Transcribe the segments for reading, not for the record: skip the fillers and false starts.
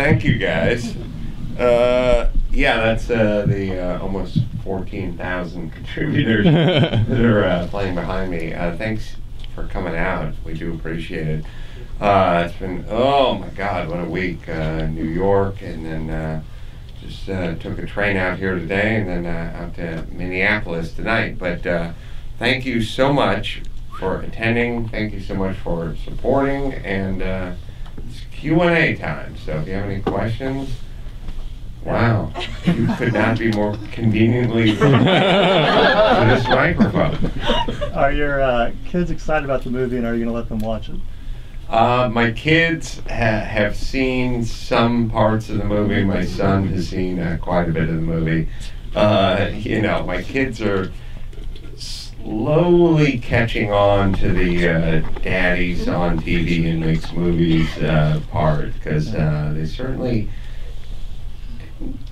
Thank you, guys. Yeah, that's the almost 14,000 contributors that are playing behind me. Thanks for coming out. We do appreciate it. It's been, oh my God, what a week. New York, and then just took a train out here today, and then out to Minneapolis tonight. But thank you so much for attending. Thank you so much for supporting, and it's Q&A time. So if you have any questions, wow, you could not be more conveniently to this microphone. Are your kids excited about the movie, and are you going to let them watch it? My kids have seen some parts of the movie. My son has seen quite a bit of the movie. You know, my kids are slowly catching on to the daddy's on TV and makes movies part, because they certainly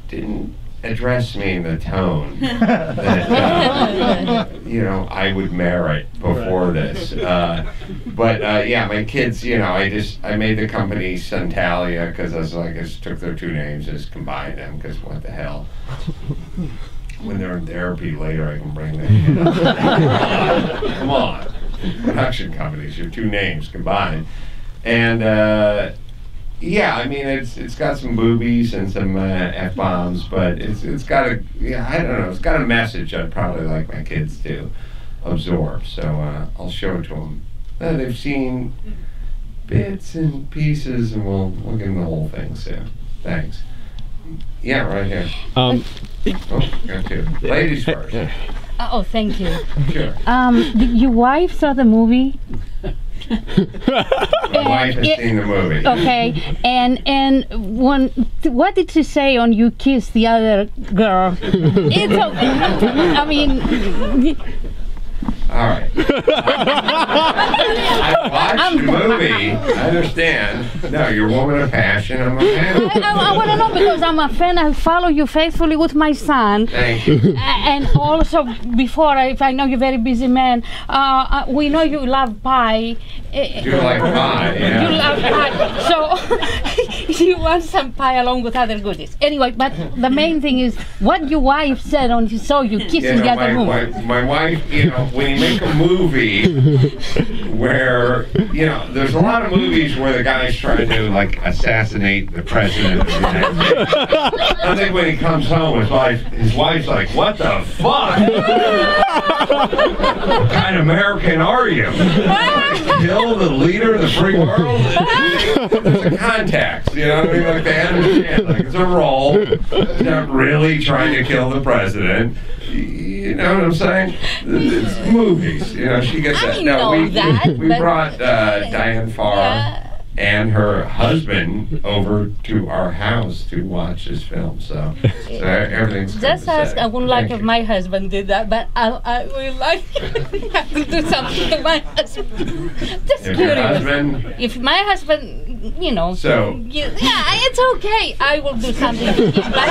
didn't address me in the tone that you know, I would merit before this. But yeah, my kids, you know, I made the company Suntalia because I was like, I just took their two names and just combined them, because what the hell. When they're in therapy later, I can bring them in. Come on. Production companies, your two names combined. And yeah, I mean, it's got some boobies and some F-bombs, but it's got a, yeah, I don't know, it's got a message I'd probably like my kids to absorb. So I'll show it to them. They've seen bits and pieces, and we'll give them the whole thing soon. Thanks. Yeah, right here. Oh, got two. Ladies first. Oh, thank you. Sure. Your wife saw the movie? My wife has seen the movie. Okay, and what did she say on you kiss the other girl? It's okay. I mean, all right. I watched the movie. I understand. No, you're a woman of passion. I'm a fan. I want to know, because I'm a fan. I follow you faithfully with my son. Thank you. And also, before, if I know you're a very busy man, we know you love pie. You like pie, yeah. You love pie. So you want some pie along with other goodies. Anyway, but the main thing is what your wife said when she saw you kissing the other woman. My wife, you know, when you make a movie where, you know, there's a lot of movies where the guy's trying to, like, assassinate the president of the United States. I think when he comes home, his wife's like, what the fuck? What kind of American are you? Kill the leader of the free world? There's a context, you know what I mean? Like, they understand, like, it's a role. He's not really trying to kill the president. You know what I'm saying? It's movies. You know, she gets that. We brought Diane Farr and her husband over to our house to watch this film. So everything's just ask. I wouldn't like if my husband did that, but I would like to do something to my husband. Just if curious. your husband, if my husband, you know, so yeah, it's okay. I will do something. But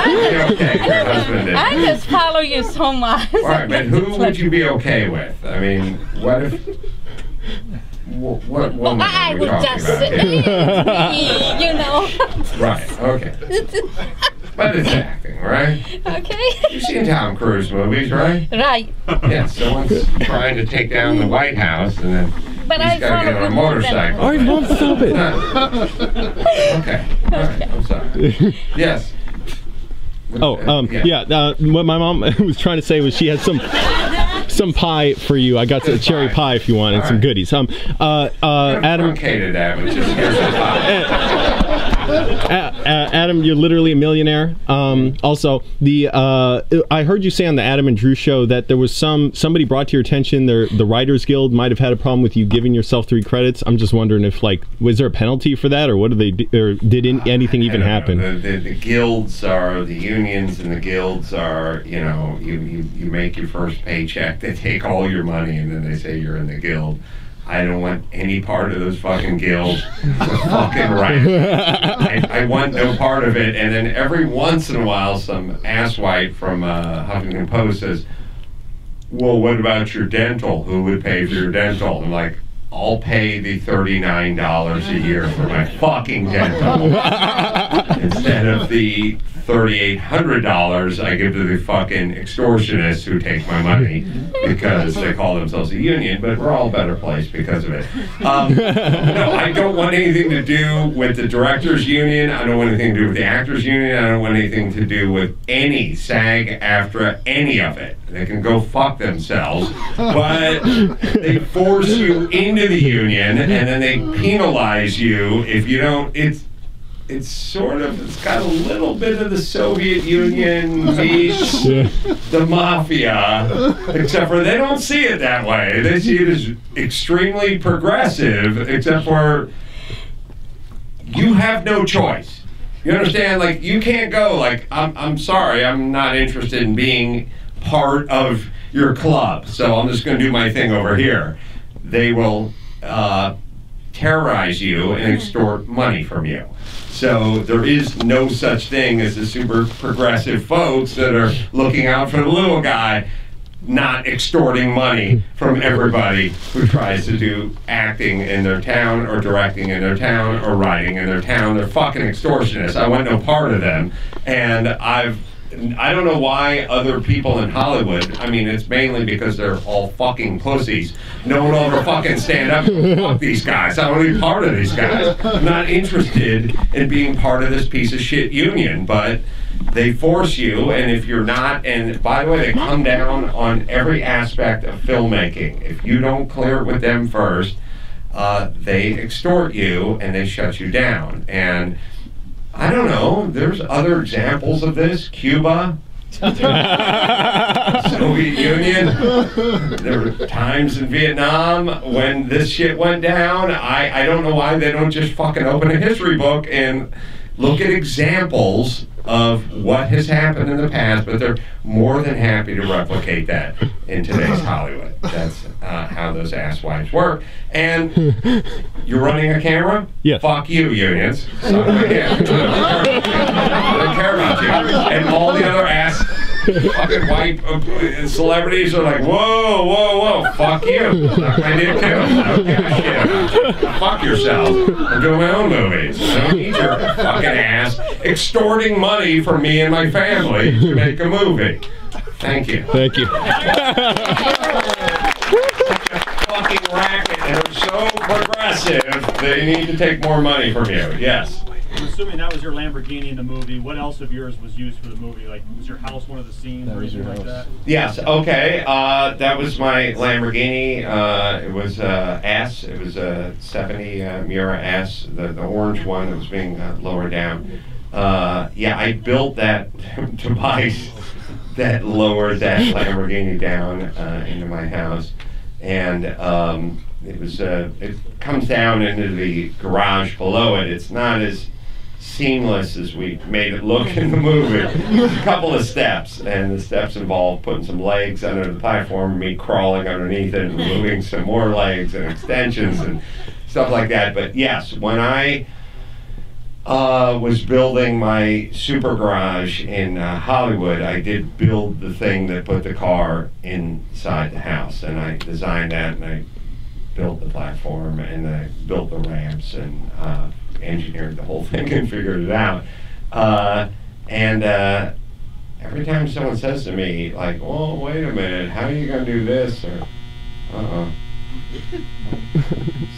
I just follow you so much. All right, but who would you be okay with? I mean, what if? What woman I would just say, you know. Right, okay. But it's acting, right? Okay. You've seen Tom Cruise movies, right? Right. Yeah, someone's trying to take down the White House, and then he's got to get on a motorcycle. All right, Mom, stop it. Okay, all right, I'm sorry. Yes. Oh, yeah. What my mom was trying to say was she had some pie for you. I got some cherry pie if you want, and some goodies. Adam. Truncated average. Here's some pie. Adam, you're literally a millionaire. Also, I heard you say on the Adam and Drew show that there was somebody brought to your attention the Writers Guild might have had a problem with you giving yourself 3 credits. I'm just wondering if, like, was there a penalty for that, or what did they do, or did anything even happen? The guilds are the unions, and the guilds are, you know, you make your first paycheck, they take all your money, and then they say you're in the guild. I don't want any part of those fucking guilds. It's a fucking right. I want no part of it. And then every once in a while, some asswipe from Huffington Post says, well, what about your dental? Who would pay for your dental? I'm like, I'll pay the $39 a year for my fucking dental instead of the $3,800 I give to the fucking extortionists who take my money because they call themselves a union, but we're all a better place because of it. No, I don't want anything to do with the directors union. I don't want anything to do with the actors union. I don't want anything to do with any SAG-AFTRA, any of it. They can go fuck themselves, but they force you into the union and then they penalize you if you don't. It's sort of, it's got a little bit of the Soviet Union meets the mafia, except for they don't see it that way. They see it as extremely progressive, except for you have no choice. You understand? Like, you can't go like, I'm sorry, I'm not interested in being part of your club, so I'm just going to do my thing over here. They will terrorize you and extort money from you. So there is no such thing as the super progressive folks that are looking out for the little guy, not extorting money from everybody who tries to do acting in their town or directing in their town or writing in their town. They're fucking extortionists. I want no part of them. And I don't know why other people in Hollywood, I mean, it's mainly because they're all fucking pussies. No one will ever fucking stand up and fuck these guys. I don't want to be part of these guys. I'm not interested in being part of this piece of shit union, but they force you, and if you're not, and by the way, they come down on every aspect of filmmaking. If you don't clear it with them first, they extort you and they shut you down. And I don't know, there's other examples of this. Cuba, Soviet Union. There were times in Vietnam when this shit went down. I don't know why they don't just fucking open a history book and look at examples of what has happened in the past, but they're more than happy to replicate that in today's Hollywood. That's how those asswipes work. And you're running a camera? Yes. Fuck you, unions. So, yeah, they don't care about you. And all the other ass fucking white celebrities are like, whoa, whoa, whoa, fuck you. I need a kill. I don't give a shit. Fuck yourself. I'm doing my own movies. I don't need your fucking ass extorting money from me and my family to make a movie. Thank you. Thank you. Fucking racket, and they're so progressive, they need to take more money from you. Yes. I'm assuming that was your Lamborghini in the movie. What else of yours was used for the movie? Like, was your house one of the scenes or anything like that? Yes, okay. That was my Lamborghini. It was S. It was a 70 Miura S, the orange one that was being lowered down. Yeah, I built that device that lowered that Lamborghini down into my house. And it was it comes down into the garage below it. It's not as seamless as we made it look in the movie. There's a couple of steps, and the steps involve putting some legs under the platform, me crawling underneath it, and removing some more legs and extensions and stuff like that. But yes, when I was building my super garage in Hollywood, I did build the thing that put the car inside the house, and I designed that, and I built the platform, and I built the ramps, and engineered the whole thing and figured it out. Every time someone says to me, like, "Oh, wait a minute, how are you going to do this?" or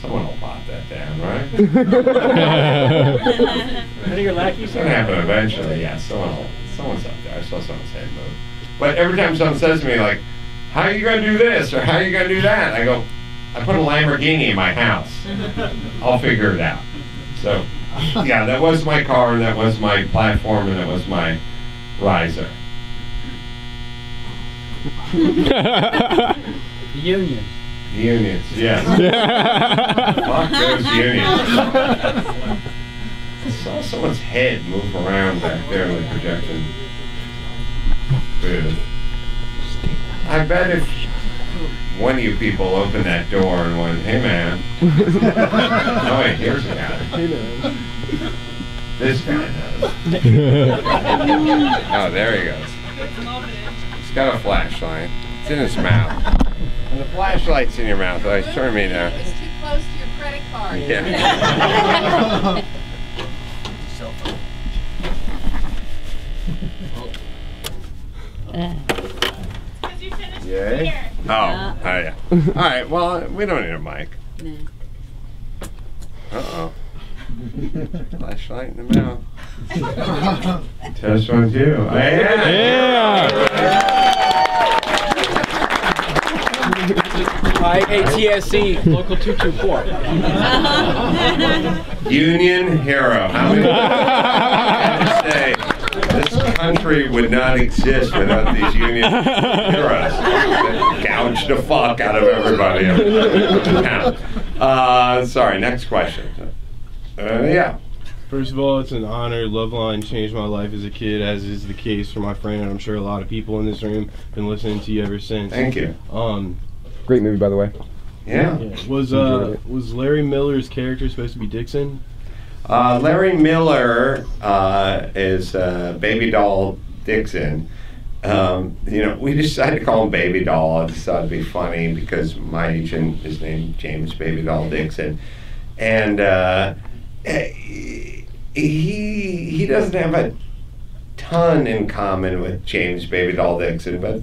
someone will pop that down, right? One of your lackeys? It's going to happen eventually, yeah. Someone's up there. I saw someone say move. But every time someone says to me, like, "How are you going to do this?" or "How are you going to do that?" I go, "I put a Lamborghini in my house. I'll figure it out." So, yeah, that was my car, and that was my platform, and that was my riser. The unions. The unions, yes. Fuck those unions. I saw someone's head move around back there in the projection booth. I bet if one of you people opened that door and went, "Hey man." Oh wait, here's a guy. This guy does. Oh, there he goes. He's got a flashlight. It's in his mouth. And the flashlight's in your mouth. Oh, he's turning me now. Yeah. Yay. Oh, yeah. All right, well, we don't need a mic. Uh-oh. Flashlight in the mouth. Test 1, 2. Yeah! IATSE Local 224. Union hero. How many I say this country would not exist without these union heroes. They gouge the fuck out of everybody. Sorry, next question. Yeah. First of all, it's an honor. Loveline changed my life as a kid, as is the case for my friend, and I'm sure a lot of people in this room have been listening to you ever since. Thank you. Great movie, by the way. Yeah. Was Larry Miller's character supposed to be Dixon? Larry Miller is Baby Doll Dixon. We decided to call him Baby Doll. I just thought it'd be funny because my agent is named James Baby Doll Dixon, and he doesn't have a ton in common with James Baby Doll Dixon, but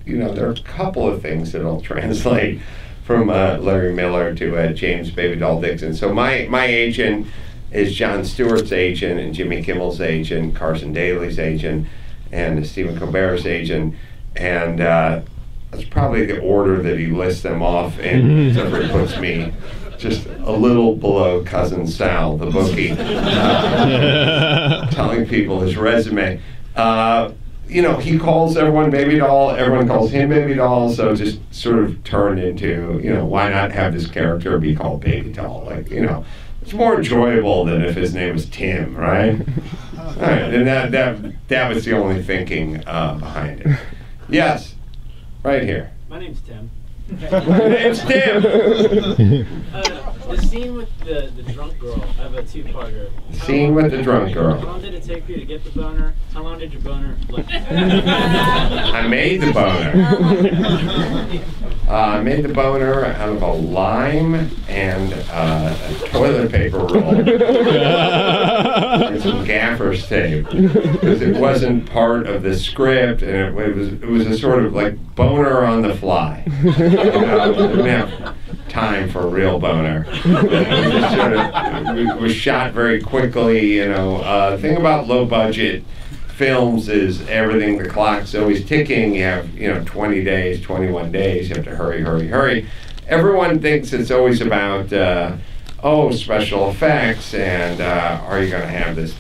there are a couple of things that'll translate from Larry Miller to James Baby Doll Dixon. So my agent is Jon Stewart's agent and Jimmy Kimmel's agent, Carson Daly's agent, and Stephen Colbert's agent, and that's probably the order that he lists them off in, except for he puts me just a little below Cousin Sal, the bookie, telling people his resume. He calls everyone Baby Doll, everyone calls him Baby Doll, so it just sort of turned into, why not have this character be called Baby Doll? It's more enjoyable than if his name was Tim, right? All right, and that was the only thinking behind it. Yes, right here. My name's Tim. My name's Tim. The scene with the drunk girl, I have a two-parter. Scene with the drunk girl. How long did it take you to get the boner? How long did your boner last? I made the boner. I made the boner out of a lime and a toilet paper roll and some gaffer's tape because it wasn't part of the script, and it was a sort of like boner on the fly. Didn't have time for a real boner. It was shot very quickly. The thing about low budget films is everything, the clock's always ticking. You have 20 days, 21 days, you have to hurry. Everyone thinks it's always about special effects, and are you going to have this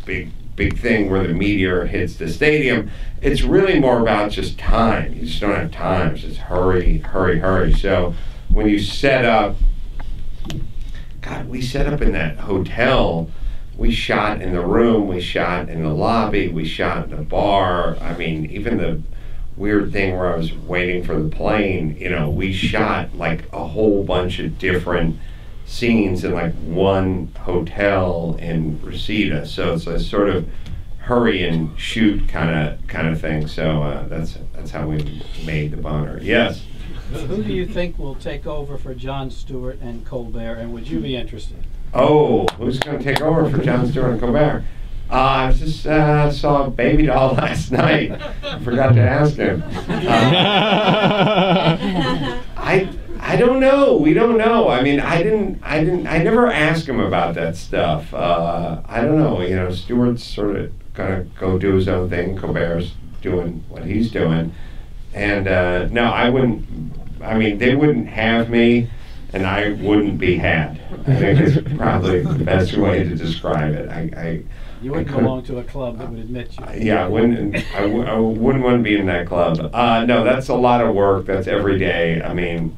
big thing where the meteor hits the stadium. It's really more about just time. You just don't have time. It's just hurry. So when you set up, we set up in that hotel. We shot in the room, we shot in the lobby, we shot in the bar. I mean, even the weird thing where I was waiting for the plane, we shot like a whole bunch of different scenes in like one hotel in Reseda. So it's a sort of hurry and shoot kind of thing. So that's how we made the boner. Yes. Who do you think will take over for Jon Stewart and Colbert, and would you be interested? Oh, who's going to take over for Jon Stewart and Colbert? I just saw Baby Doll last night. I forgot to ask him. I don't know. We don't know. I mean, I never asked him about that stuff. I don't know. Stewart's sort of gonna go do his own thing. Colbert's doing what he's doing, and no, I wouldn't. I mean, they wouldn't have me, and I wouldn't be had. I think it's probably the best way to describe it. You wouldn't belong to a club that would admit you. Yeah, I wouldn't want to be in that club. No, that's a lot of work. That's every day. I mean,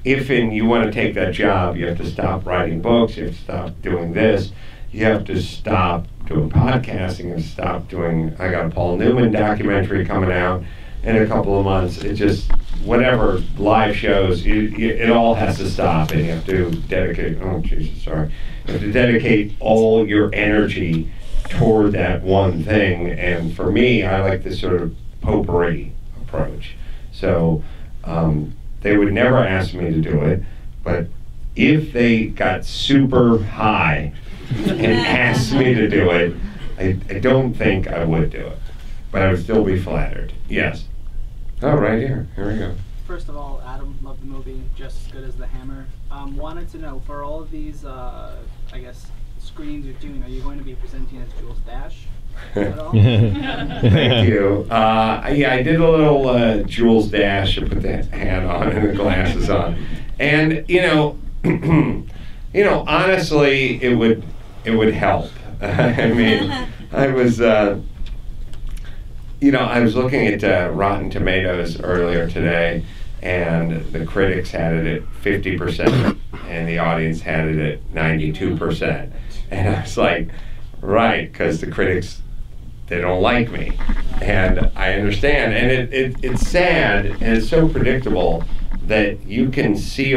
if you want to take that job, you have to stop writing books. You have to stop doing this. You have to stop doing podcasting and stop doing. I got a Paul Newman documentary coming out in a couple of months. It just whatever live shows, it all has to stop, and you have to dedicate. Oh Jesus, sorry. You have to dedicate all your energy toward that one thing. And for me, I like this sort of potpourri approach. So they would never ask me to do it, but if they got super high and asked me to do it, I don't think I would do it, but I would still be flattered. Yes. Oh, right here. Here we go. First of all, Adam, loved the movie just as good as The Hammer. Wanted to know, for all of these, I guess, screenings you're doing, are you going to be presenting as Jules Dash at all? Thank you. Yeah, I did a little Jules Dash. I put the hat on and the glasses on, and honestly, it would help. I mean, I was looking at Rotten Tomatoes earlier today, and the critics had it at 50%, and the audience had it at 92%. And I was like, right, because the critics, they don't like me. And I understand. And it's sad, and it's so predictable that you can see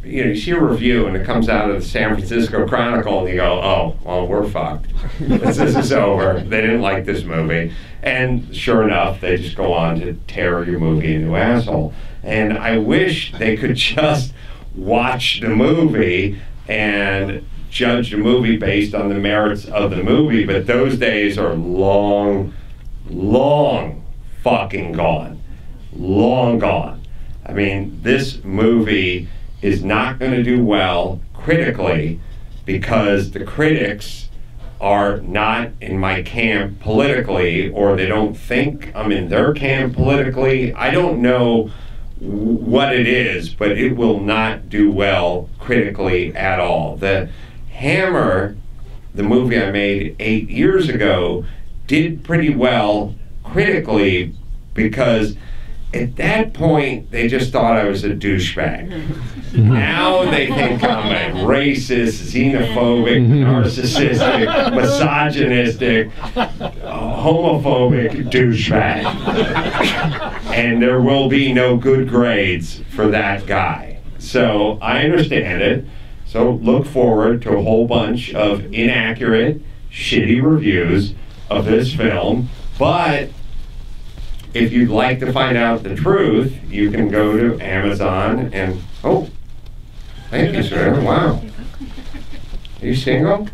you see a review, and it comes out of the San Francisco Chronicle, and you go, oh, well, we're fucked. This is over. They didn't like this movie. And sure enough, they just go on to tear your movie into asshole. And I wish they could just watch the movie and judge the movie based on the merits of the movie, but those days are long fucking gone. Long gone. I mean, this movie is not going to do well critically because the critics are not in my camp politically, or they don't think I'm in their camp politically. I don't know what it is, but it will not do well critically at all. The Hammer, the movie I made 8 years ago, did pretty well critically because at that point, they just thought I was a douchebag. Now they think I'm a racist, xenophobic, narcissistic, misogynistic, homophobic douchebag. And there will be no good grades for that guy. So I understand it. So look forward to a whole bunch of inaccurate, shitty reviews of this film. But if you'd like to find out the truth, you can go to Amazon and, oh, thank you, sir. Wow. Are you single?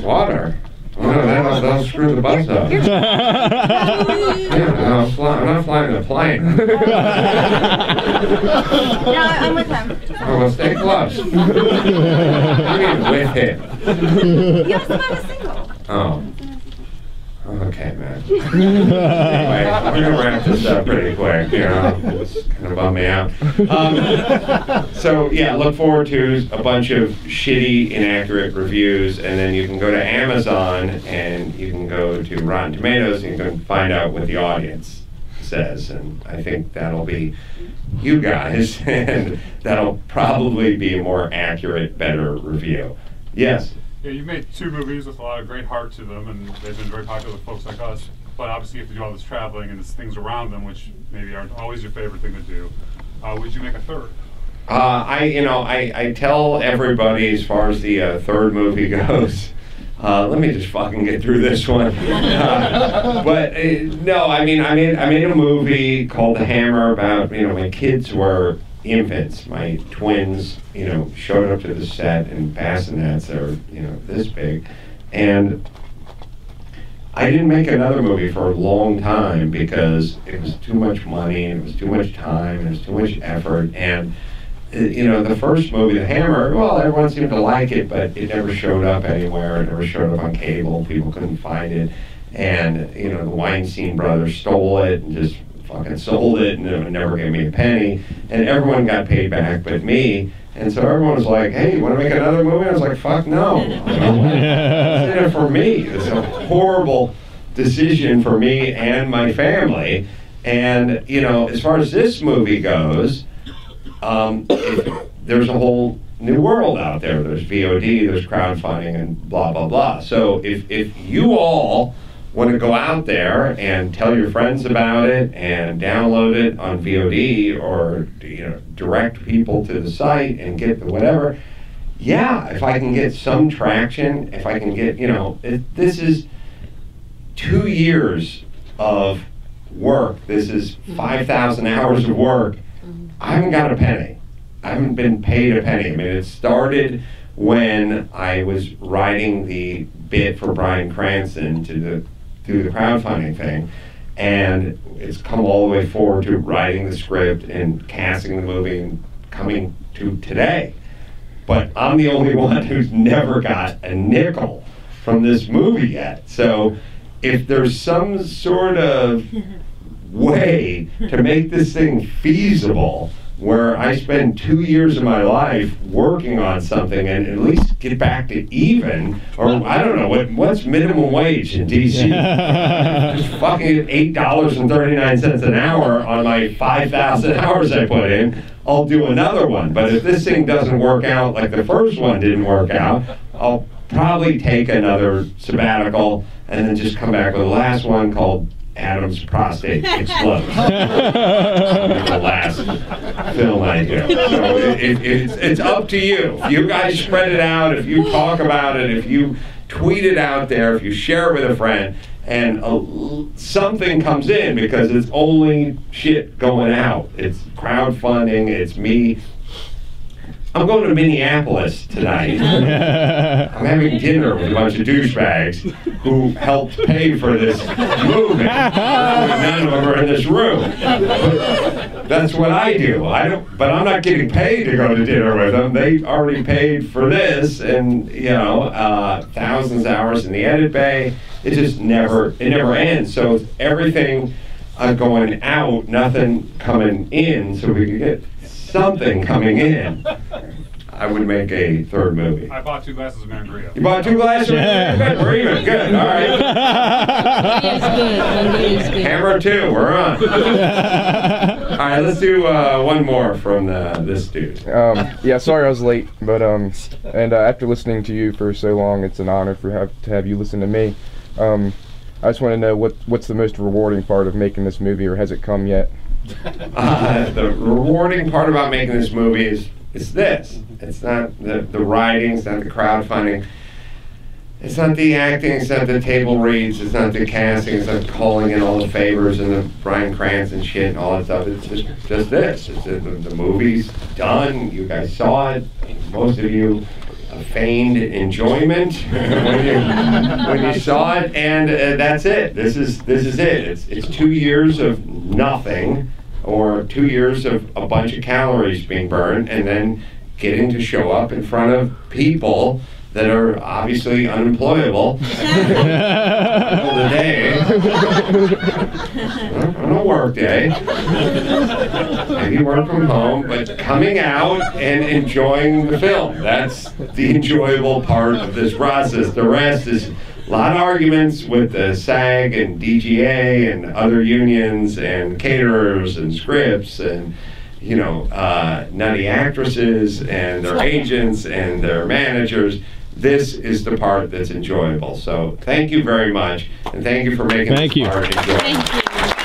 Water. Oh, no, that'll screw the bus up. Yeah, I'm not flying the plane. No, I'm with him. Oh, well, stay close. I mean, with him. You asked if I was single. Oh. Okay, man. Anyway, we're going to wrap this up pretty quick. It's kind of bummed me out. So, yeah, look forward to a bunch of shitty, inaccurate reviews, and then you can go to Amazon and you can go to Rotten Tomatoes and you can find out what the audience says. And I think that'll be you guys, and that'll probably be a more accurate, better review. Yes? Yeah, you've made 2 movies with a lot of great heart to them, and they've been very popular with folks like us. But obviously, you have to do all this traveling and there's things around them, which maybe aren't always your favorite thing to do. Would you make a 3rd? I tell everybody as far as the 3rd movie goes. Let me just fucking get through this one. No, I mean, I made a movie called The Hammer about my kids were infants. My twins, showed up to the set in bassinets that are, this big. And I didn't make another movie for a long time because it was too much money, and it was too much time, and it was too much effort. And, the first movie, The Hammer, well, everyone seemed to like it, but it never showed up anywhere. It never showed up on cable. People couldn't find it. And, the Weinstein brothers stole it and just fucking sold it, and it never gave me a penny, and everyone got paid back but me. And so everyone was like, hey, you want to make another movie? I was like, fuck no. It's in it for me. It's a horrible decision for me and my family. And as far as this movie goes, there's a whole new world out there. There's VOD, there's crowdfunding, and blah blah blah. So if you all want to go out there and tell your friends about it and download it on VOD, or direct people to the site and get the whatever, yeah, if I can get some traction, if I can get, this is 2 years of work. This is 5,000 hours of work. I haven't got a penny. I haven't been paid a penny. I mean, it started when I was writing the bit for Bryan Cranston to do the crowdfunding thing, and it's come all the way forward to writing the script and casting the movie and coming to today. But I'm the only one who's never got a nickel from this movie yet. So if there's some sort of way to make this thing feasible, where I spend 2 years of my life working on something and at least get back to even, or I don't know, what's minimum wage in DC? Just fucking $8.39 an hour on my 5,000 hours I put in, I'll do another one. But if this thing doesn't work out like the first one didn't work out, I'll probably take another sabbatical and then just come back with the last one called Adam's Prostate Explodes. The last film I do. So it's up to you. If you guys spread it out, if you talk about it, if you tweet it out there, if you share it with a friend, and something comes in, because it's only shit going out. It's crowdfunding, it's me. I'm going to Minneapolis tonight. I'm having dinner with a bunch of douchebags who helped pay for this movie. None of them are in this room. That's what I do. But I'm not getting paid to go to dinner with them. They already paid for this, and thousands of hours in the edit bay. It just never ends. So everything going out, nothing coming in, so we could get something coming in. I would make a third movie. I bought 2 glasses of Mangria. You bought 2 glasses? Yeah. Good, we're even. Good, all right. It's good. Hammer 2, we're on. All right, let's do one more from this dude. Yeah, sorry I was late, but after listening to you for so long, it's an honor to have you listen to me. I just want to know what's the most rewarding part of making this movie, or has it come yet? The rewarding part about making this movie is this. It's not the writing, it's not the crowdfunding, it's not the acting, it's not the table reads, it's not the casting, it's not calling in all the favors and the Bryan Cranston shit and all that stuff. It's just this. It's the movie's done. You guys saw it. Most of you feigned enjoyment when you saw it, and that's it. This is it. It's 2 years of nothing, or 2 years of a bunch of calories being burned, and then getting to show up in front of people that are obviously unemployable the day on a work day. Maybe work from home, but coming out and enjoying the film. That's the enjoyable part of this process. The rest is a lot of arguments with the SAG and DGA and other unions and caterers and scripts and nutty actresses and their agents and their managers. This is the part that's enjoyable. So thank you very much, and thank you for making this part enjoyable. Thank you.